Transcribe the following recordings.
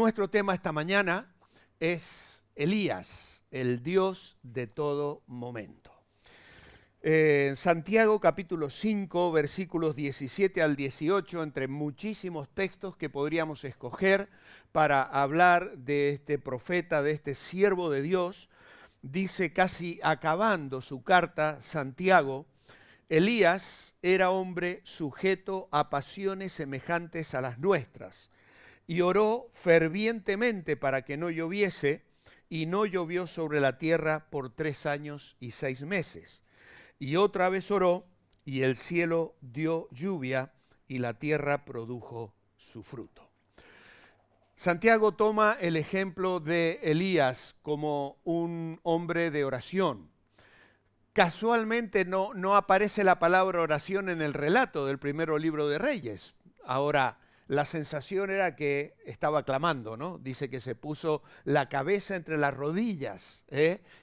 Nuestro tema esta mañana es Elías, el Dios de todo momento. Santiago capítulo 5, versículos 17 al 18, entre muchísimos textos que podríamos escoger para hablar de este profeta, de este siervo de Dios, dice casi acabando su carta, Santiago: Elías era hombre sujeto a pasiones semejantes a las nuestras, y oró fervientemente para que no lloviese, y no llovió sobre la tierra por 3 años y 6 meses. Y otra vez oró, y el cielo dio lluvia, y la tierra produjo su fruto. Santiago toma el ejemplo de Elías como un hombre de oración. Casualmente no aparece la palabra oración en el relato del primer libro de Reyes. Ahora, la sensación era que estaba clamando, ¿no? Dice que se puso la cabeza entre las rodillas,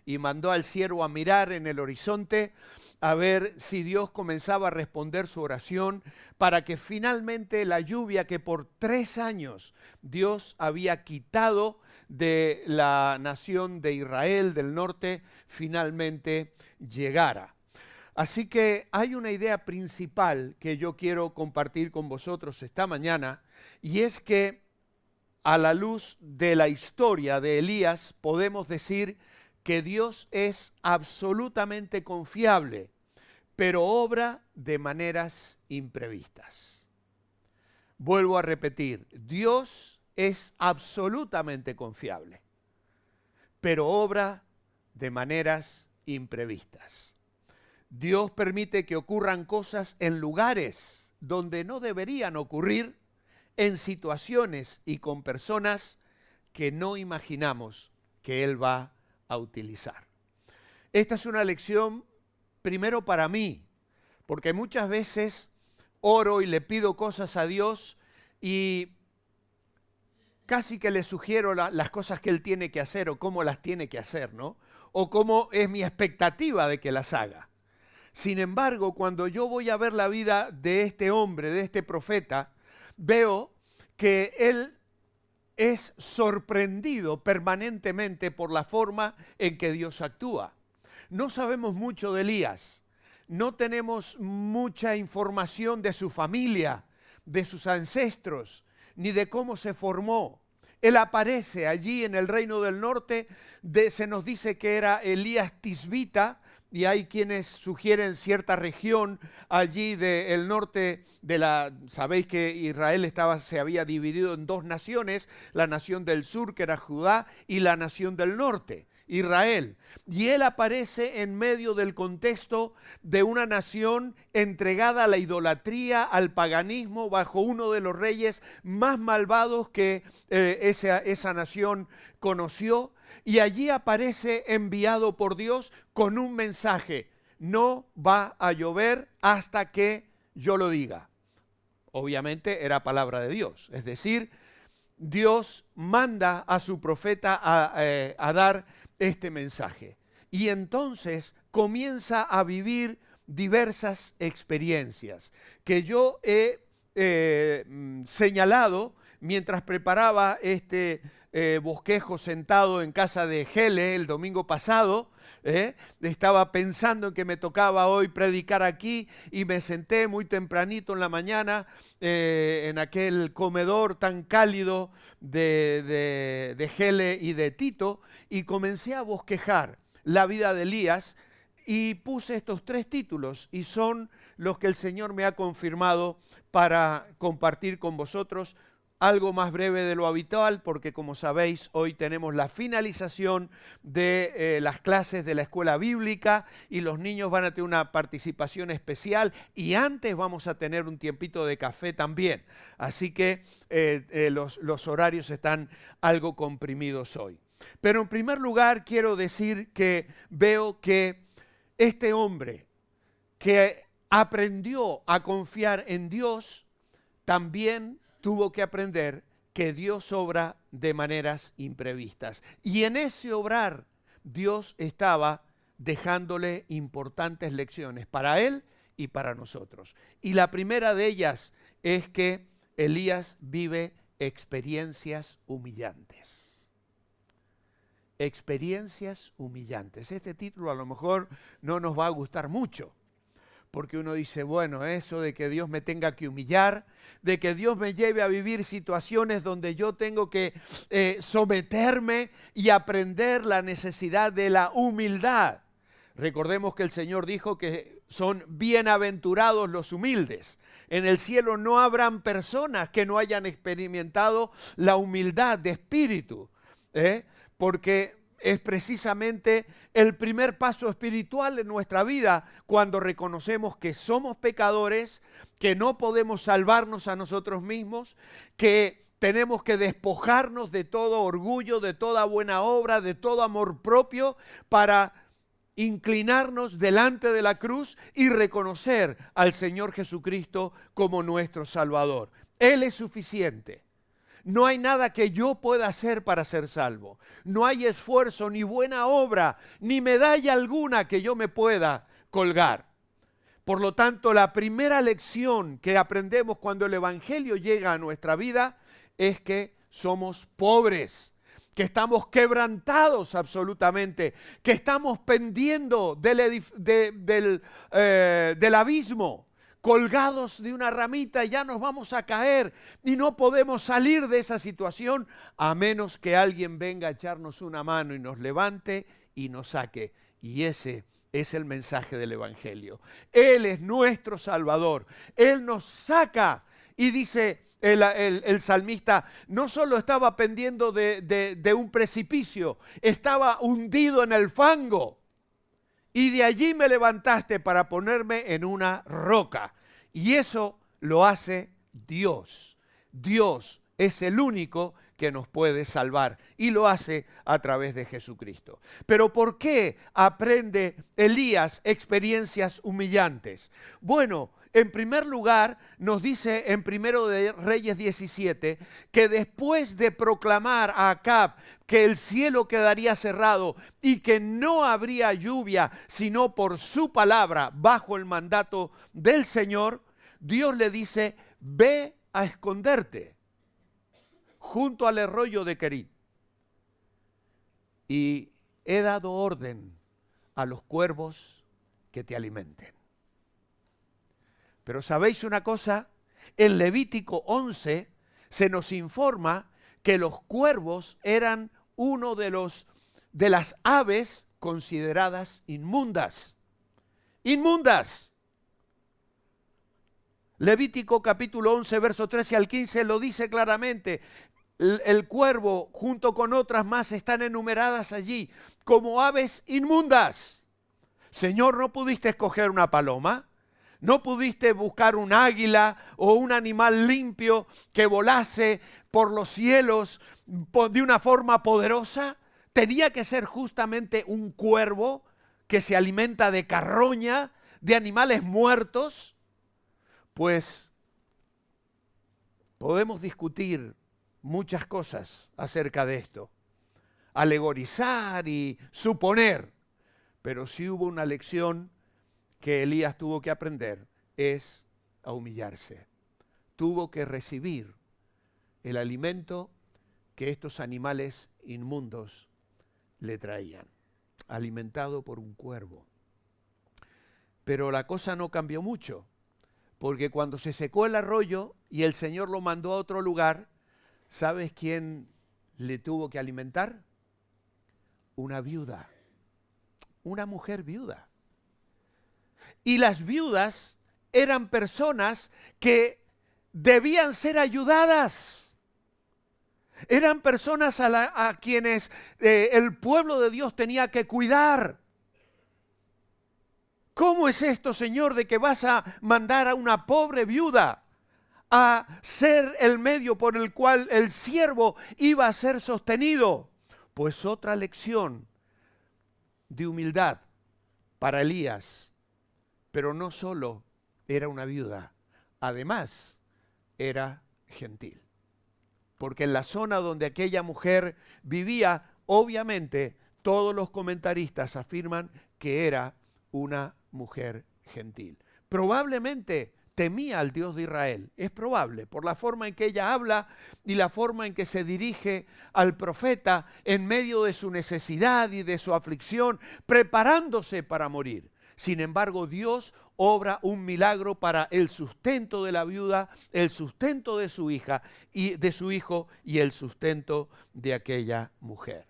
y mandó al siervo a mirar en el horizonte a ver si Dios comenzaba a responder su oración para que finalmente la lluvia que por 3 años Dios había quitado de la nación de Israel del norte, finalmente llegara. Así que hay una idea principal que yo quiero compartir con vosotros esta mañana, y es que a la luz de la historia de Elías podemos decir que Dios es absolutamente confiable, pero obra de maneras imprevistas. Vuelvo a repetir, Dios es absolutamente confiable, pero obra de maneras imprevistas. Dios permite que ocurran cosas en lugares donde no deberían ocurrir, en situaciones y con personas que no imaginamos que Él va a utilizar. Esta es una lección primero para mí, porque muchas veces oro y le pido cosas a Dios y casi que le sugiero las cosas que Él tiene que hacer o cómo las tiene que hacer, ¿no? O cómo es mi expectativa de que las haga. Sin embargo, cuando yo voy a ver la vida de este hombre, de este profeta, veo que él es sorprendido permanentemente por la forma en que Dios actúa. No sabemos mucho de Elías, no tenemos mucha información de su familia, de sus ancestros, ni de cómo se formó. Él aparece allí en el reino del norte, se nos dice que era Elías Tisbita, y hay quienes sugieren cierta región allí del norte sabéis que Israel se había dividido en 2 naciones, la nación del sur que era Judá y la nación del norte, Israel. Y él aparece en medio del contexto de una nación entregada a la idolatría, al paganismo, bajo uno de los reyes más malvados que esa nación conoció. Y allí aparece enviado por Dios con un mensaje: no va a llover hasta que yo lo diga. Obviamente era palabra de Dios, es decir, Dios manda a su profeta a dar este mensaje. Y entonces comienza a vivir diversas experiencias que yo he señalado mientras preparaba este bosquejo sentado en casa de Gele el domingo pasado. Estaba pensando en que me tocaba hoy predicar aquí y me senté muy tempranito en la mañana en aquel comedor tan cálido de Gele y de Tito, y comencé a bosquejar la vida de Elías y puse estos 3 títulos, y son los que el Señor me ha confirmado para compartir con vosotros. Algo más breve de lo habitual, porque como sabéis, hoy tenemos la finalización de las clases de la escuela bíblica y los niños van a tener una participación especial, y antes vamos a tener un tiempito de café también. Así que los horarios están algo comprimidos hoy. Pero en primer lugar quiero decir que veo que este hombre que aprendió a confiar en Dios también tuvo que aprender que Dios obra de maneras imprevistas. Y en ese obrar, Dios estaba dejándole importantes lecciones para él y para nosotros. Y la primera de ellas es que Elías vive experiencias humillantes. Experiencias humillantes. Este título a lo mejor no nos va a gustar mucho, porque uno dice, bueno, eso de que Dios me tenga que humillar, de que Dios me lleve a vivir situaciones donde yo tengo que someterme y aprender la necesidad de la humildad. Recordemos que el Señor dijo que son bienaventurados los humildes. En el cielo no habrán personas que no hayan experimentado la humildad de espíritu, porque es precisamente el primer paso espiritual en nuestra vida cuando reconocemos que somos pecadores, que no podemos salvarnos a nosotros mismos, que tenemos que despojarnos de todo orgullo, de toda buena obra, de todo amor propio para inclinarnos delante de la cruz y reconocer al Señor Jesucristo como nuestro Salvador. Él es suficiente. No hay nada que yo pueda hacer para ser salvo. No hay esfuerzo, ni buena obra, ni medalla alguna que yo me pueda colgar. Por lo tanto, la primera lección que aprendemos cuando el Evangelio llega a nuestra vida es que somos pobres, que estamos quebrantados absolutamente, que estamos pendiendo del abismo, colgados de una ramita, y ya nos vamos a caer y no podemos salir de esa situación a menos que alguien venga a echarnos una mano y nos levante y nos saque. Y ese es el mensaje del Evangelio. Él es nuestro Salvador. Él nos saca y dice el salmista, no solo estaba pendiendo de un precipicio, estaba hundido en el fango. Y de allí me levantaste para ponerme en una roca. Y eso lo hace Dios. Dios es el único que nos puede salvar. Y lo hace a través de Jesucristo. Pero ¿por qué aprende Elías experiencias humillantes? Bueno, en primer lugar, nos dice en 1 de Reyes 17 que después de proclamar a Acab que el cielo quedaría cerrado y que no habría lluvia sino por su palabra bajo el mandato del Señor, Dios le dice, ve a esconderte junto al arroyo de Querit. Y he dado orden a los cuervos que te alimenten. Pero ¿sabéis una cosa? En Levítico 11 se nos informa que los cuervos eran uno de las aves consideradas inmundas. ¡Inmundas! Levítico capítulo 11, verso 13 al 15 lo dice claramente. El cuervo junto con otras más están enumeradas allí como aves inmundas. Señor, ¿no pudiste escoger una paloma? ¿No pudiste buscar un águila o un animal limpio que volase por los cielos de una forma poderosa? Tenía que ser justamente un cuervo que se alimenta de carroña, de animales muertos. Pues podemos discutir muchas cosas acerca de esto, alegorizar y suponer, pero sí hubo una lección que Elías tuvo que aprender, es a humillarse. Tuvo que recibir el alimento que estos animales inmundos le traían, alimentado por un cuervo. Pero la cosa no cambió mucho, porque cuando se secó el arroyo y el Señor lo mandó a otro lugar, ¿sabes quién le tuvo que alimentar? Una viuda, una mujer viuda. Y las viudas eran personas que debían ser ayudadas. Eran personas a quienes el pueblo de Dios tenía que cuidar. ¿Cómo es esto, Señor, de que vas a mandar a una pobre viuda a ser el medio por el cual el siervo iba a ser sostenido? Pues otra lección de humildad para Elías. Pero no solo era una viuda, además era gentil. Porque en la zona donde aquella mujer vivía, obviamente todos los comentaristas afirman que era una mujer gentil. Probablemente temía al Dios de Israel. Es probable, por la forma en que ella habla y la forma en que se dirige al profeta en medio de su necesidad y de su aflicción, preparándose para morir. Sin embargo, Dios obra un milagro para el sustento de la viuda, el sustento de su hija y de su hijo y el sustento de aquella mujer.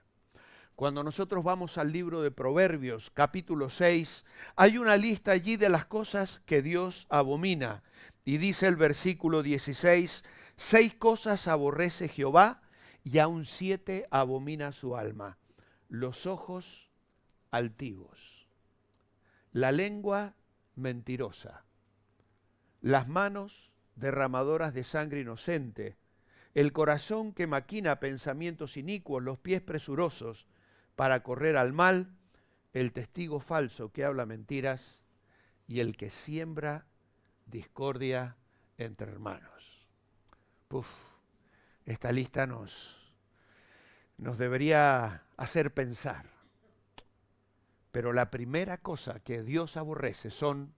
Cuando nosotros vamos al libro de Proverbios, capítulo 6, hay una lista allí de las cosas que Dios abomina. Y dice el versículo 16, 6 cosas aborrece Jehová y aún 7 abomina su alma. Los ojos altivos, la lengua mentirosa, las manos derramadoras de sangre inocente, el corazón que maquina pensamientos inicuos, los pies presurosos para correr al mal, el testigo falso que habla mentiras y el que siembra discordia entre hermanos. Esta lista nos debería hacer pensar. Pero la primera cosa que Dios aborrece son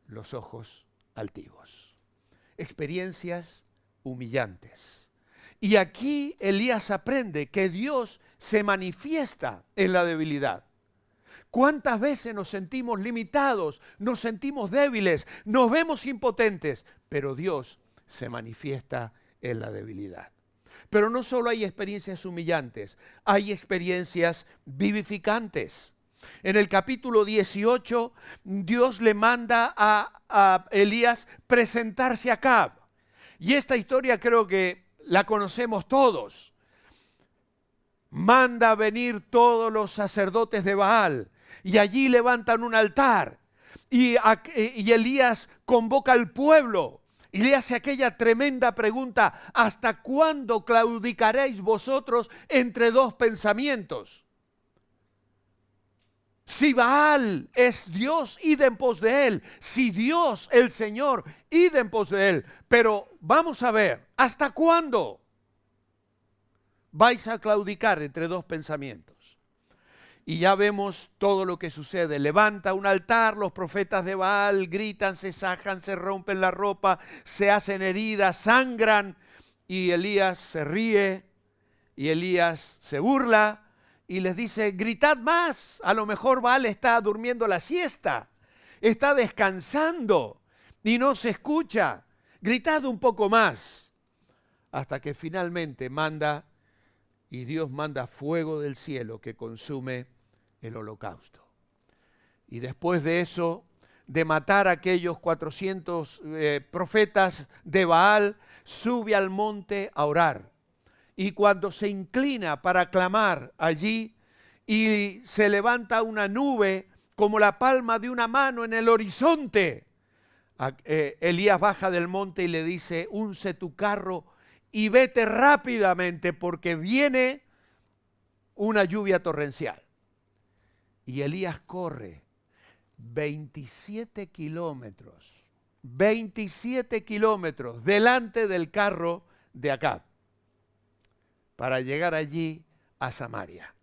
los ojos altivos. Experiencias humillantes. Y aquí Elías aprende que Dios se manifiesta en la debilidad. ¿Cuántas veces nos sentimos limitados, nos sentimos débiles, nos vemos impotentes? Pero Dios se manifiesta en la debilidad. Pero no solo hay experiencias humillantes, hay experiencias vivificantes. En el capítulo 18, Dios le manda a Elías presentarse a Acab. Y esta historia creo que la conocemos todos. Manda a venir todos los sacerdotes de Baal y allí levantan un altar. Y Elías convoca al pueblo y le hace aquella tremenda pregunta: ¿hasta cuándo claudicaréis vosotros entre dos pensamientos? Si Baal es Dios, id en pos de él. Si Dios, el Señor, id en pos de él. Pero vamos a ver, ¿hasta cuándo vais a claudicar entre dos pensamientos? Y ya vemos todo lo que sucede. Levanta un altar, los profetas de Baal gritan, se sajan, se rompen la ropa, se hacen heridas, sangran. Y Elías se ríe, y Elías se burla. Y les dice: gritad más, a lo mejor Baal está durmiendo la siesta, está descansando y no se escucha. Gritad un poco más, hasta que finalmente manda, y Dios manda fuego del cielo que consume el holocausto. Y después de eso, de matar a aquellos 400 profetas de Baal, sube al monte a orar. Y cuando se inclina para clamar allí y se levanta una nube como la palma de una mano en el horizonte, Elías baja del monte y le dice: unce tu carro y vete rápidamente porque viene una lluvia torrencial. Y Elías corre 27 kilómetros delante del carro de Acab, para llegar allí a Samaria.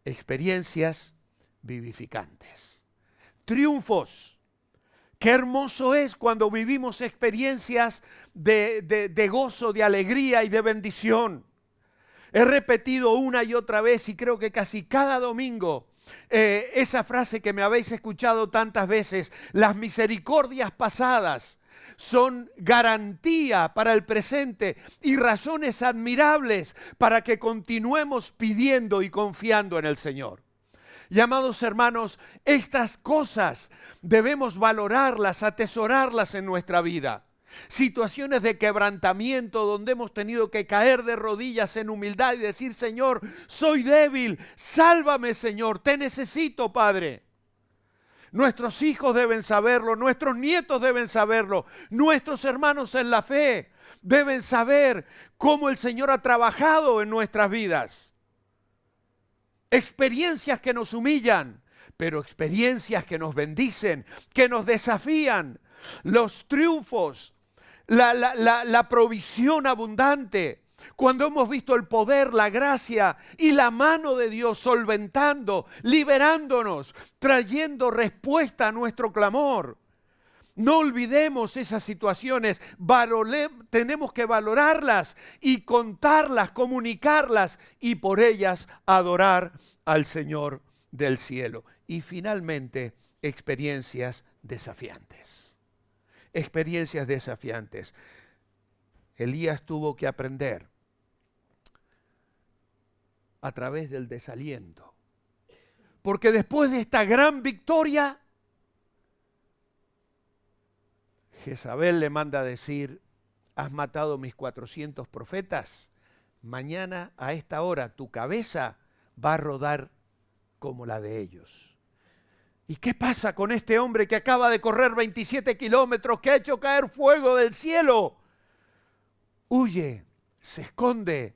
Experiencias vivificantes. Triunfos. Qué hermoso es cuando vivimos experiencias de gozo, de alegría y de bendición. He repetido una y otra vez, y creo que casi cada domingo, esa frase que me habéis escuchado tantas veces: las misericordias pasadas son garantía para el presente y razones admirables para que continuemos pidiendo y confiando en el Señor. Y amados hermanos, estas cosas debemos valorarlas, atesorarlas en nuestra vida. Situaciones de quebrantamiento donde hemos tenido que caer de rodillas en humildad y decir: Señor, soy débil, sálvame, Señor, te necesito, Padre. Nuestros hijos deben saberlo, nuestros nietos deben saberlo, nuestros hermanos en la fe deben saber cómo el Señor ha trabajado en nuestras vidas. Experiencias que nos humillan, pero experiencias que nos bendicen, que nos desafían. Los triunfos, la provisión abundante. Cuando hemos visto el poder, la gracia y la mano de Dios solventando, liberándonos, trayendo respuesta a nuestro clamor. No olvidemos esas situaciones, tenemos que valorarlas y contarlas, comunicarlas y por ellas adorar al Señor del cielo. Y finalmente, experiencias desafiantes. Experiencias desafiantes. Elías tuvo que aprender a través del desaliento. Porque después de esta gran victoria, Jezabel le manda a decir, has matado mis 400 profetas, mañana a esta hora tu cabeza va a rodar como la de ellos. ¿Y qué pasa con este hombre que acaba de correr 27 kilómetros, que ha hecho caer fuego del cielo? Huye, se esconde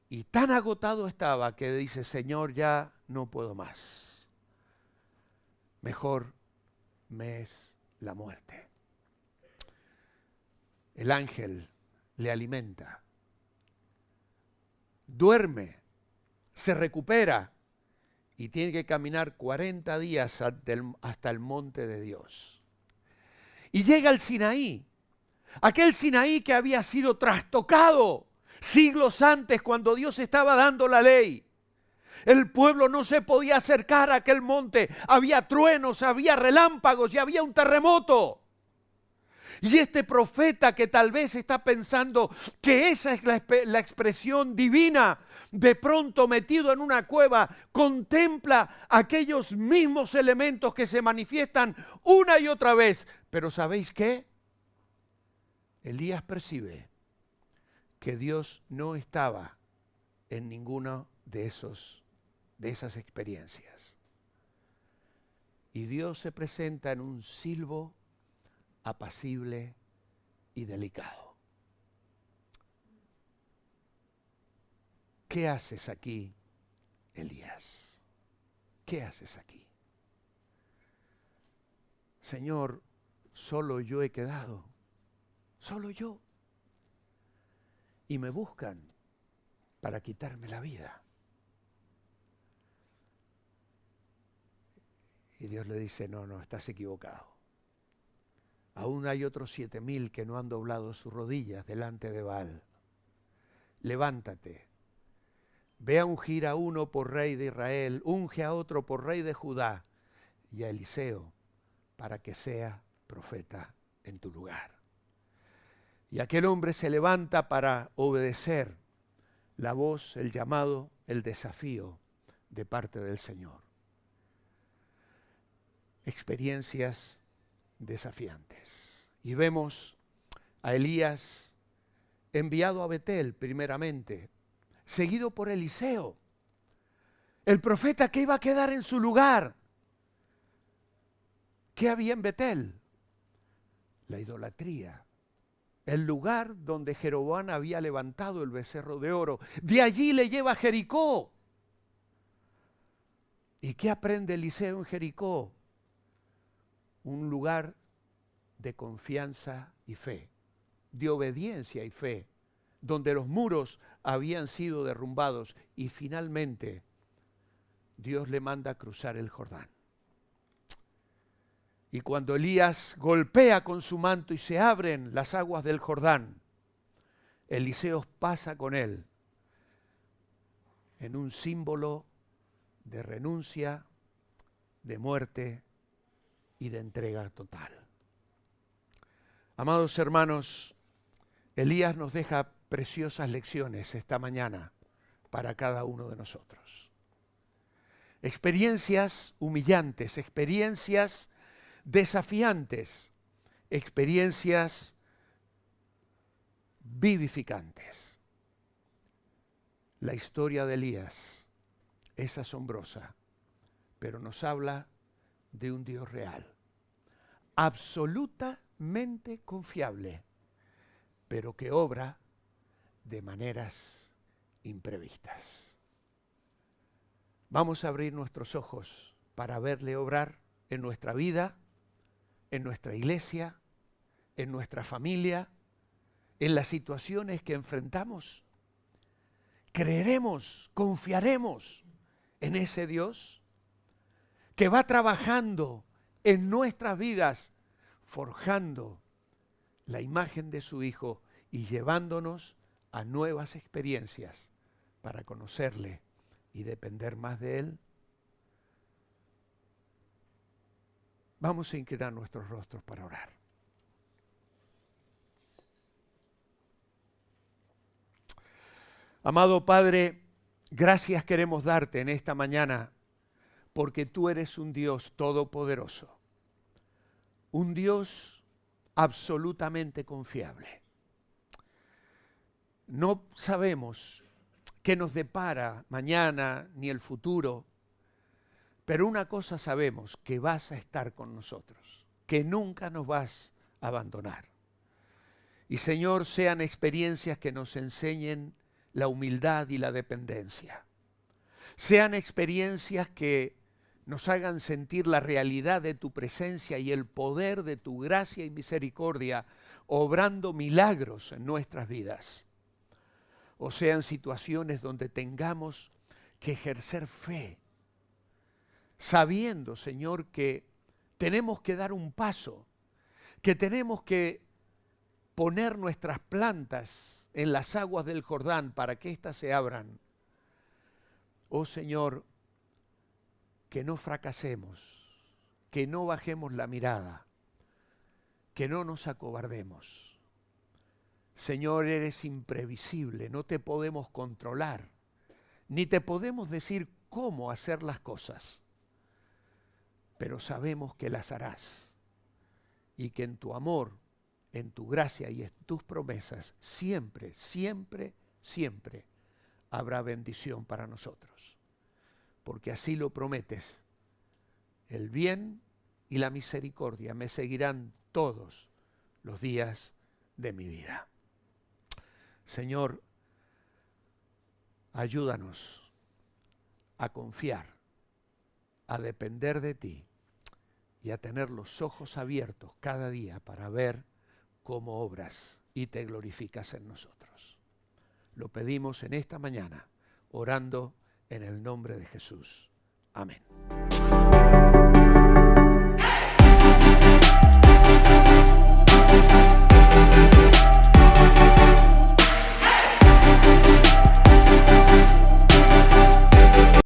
y tan agotado estaba que dice, Señor, ya no puedo más. Mejor me es la muerte. El ángel le alimenta, duerme, se recupera y tiene que caminar 40 días hasta el monte de Dios. Y llega al Sinaí, aquel Sinaí que había sido trastocado siglos antes cuando Dios estaba dando la ley. El pueblo no se podía acercar a aquel monte, había truenos, había relámpagos y había un terremoto. Y este profeta que tal vez está pensando que esa es la expresión divina, de pronto metido en una cueva, contempla aquellos mismos elementos que se manifiestan una y otra vez. Pero ¿sabéis qué? Elías percibe que Dios no estaba en ninguna de esas experiencias. Y Dios se presenta en un silbo apacible y delicado. ¿Qué haces aquí, Elías? ¿Qué haces aquí? Señor, solo yo he quedado, solo yo. Y me buscan para quitarme la vida. Y Dios le dice, no, estás equivocado. Aún hay otros 7,000 que no han doblado sus rodillas delante de Baal. Levántate, ve a ungir a uno por rey de Israel, unge a otro por rey de Judá y a Eliseo para que sea profeta en tu lugar. Y aquel hombre se levanta para obedecer la voz, el llamado, el desafío de parte del Señor. Experiencias desafiantes. Y vemos a Elías enviado a Betel primeramente, seguido por Eliseo, el profeta que iba a quedar en su lugar. ¿Qué había en Betel? La idolatría. El lugar donde Jeroboam había levantado el becerro de oro. De allí le lleva a Jericó. ¿Y qué aprende Eliseo en Jericó? Un lugar de confianza y fe, de obediencia y fe, donde los muros habían sido derrumbados y finalmente Dios le manda a cruzar el Jordán. Y cuando Elías golpea con su manto y se abren las aguas del Jordán, Eliseo pasa con él en un símbolo de renuncia, de muerte y de entrega total. Amados hermanos, Elías nos deja preciosas lecciones esta mañana para cada uno de nosotros. Experiencias humillantes, experiencias desafiantes, experiencias vivificantes. La historia de Elías es asombrosa, pero nos habla de un Dios real, absolutamente confiable, pero que obra de maneras imprevistas. Vamos a abrir nuestros ojos para verle obrar en nuestra vida, en nuestra iglesia, en nuestra familia, en las situaciones que enfrentamos. Creeremos, confiaremos en ese Dios que va trabajando en nuestras vidas forjando la imagen de su Hijo y llevándonos a nuevas experiencias para conocerle y depender más de Él. Vamos a inclinar nuestros rostros para orar. Amado Padre, gracias queremos darte en esta mañana porque tú eres un Dios todopoderoso, un Dios absolutamente confiable. No sabemos qué nos depara mañana ni el futuro, pero una cosa sabemos, que vas a estar con nosotros, que nunca nos vas a abandonar. Y Señor, sean experiencias que nos enseñen la humildad y la dependencia. Sean experiencias que nos hagan sentir la realidad de tu presencia y el poder de tu gracia y misericordia, obrando milagros en nuestras vidas. O sean situaciones donde tengamos que ejercer fe, sabiendo, Señor, que tenemos que dar un paso, que tenemos que poner nuestras plantas en las aguas del Jordán para que éstas se abran. Oh Señor, que no fracasemos, que no bajemos la mirada, que no nos acobardemos. Señor, eres imprevisible, no te podemos controlar, ni te podemos decir cómo hacer las cosas, pero sabemos que las harás y que en tu amor, en tu gracia y en tus promesas, siempre, siempre, siempre habrá bendición para nosotros. Porque así lo prometes. El bien y la misericordia me seguirán todos los días de mi vida. Señor, ayúdanos a confiar, a depender de ti y a tener los ojos abiertos cada día para ver cómo obras y te glorificas en nosotros. Lo pedimos en esta mañana, orando en el nombre de Jesús. Amén.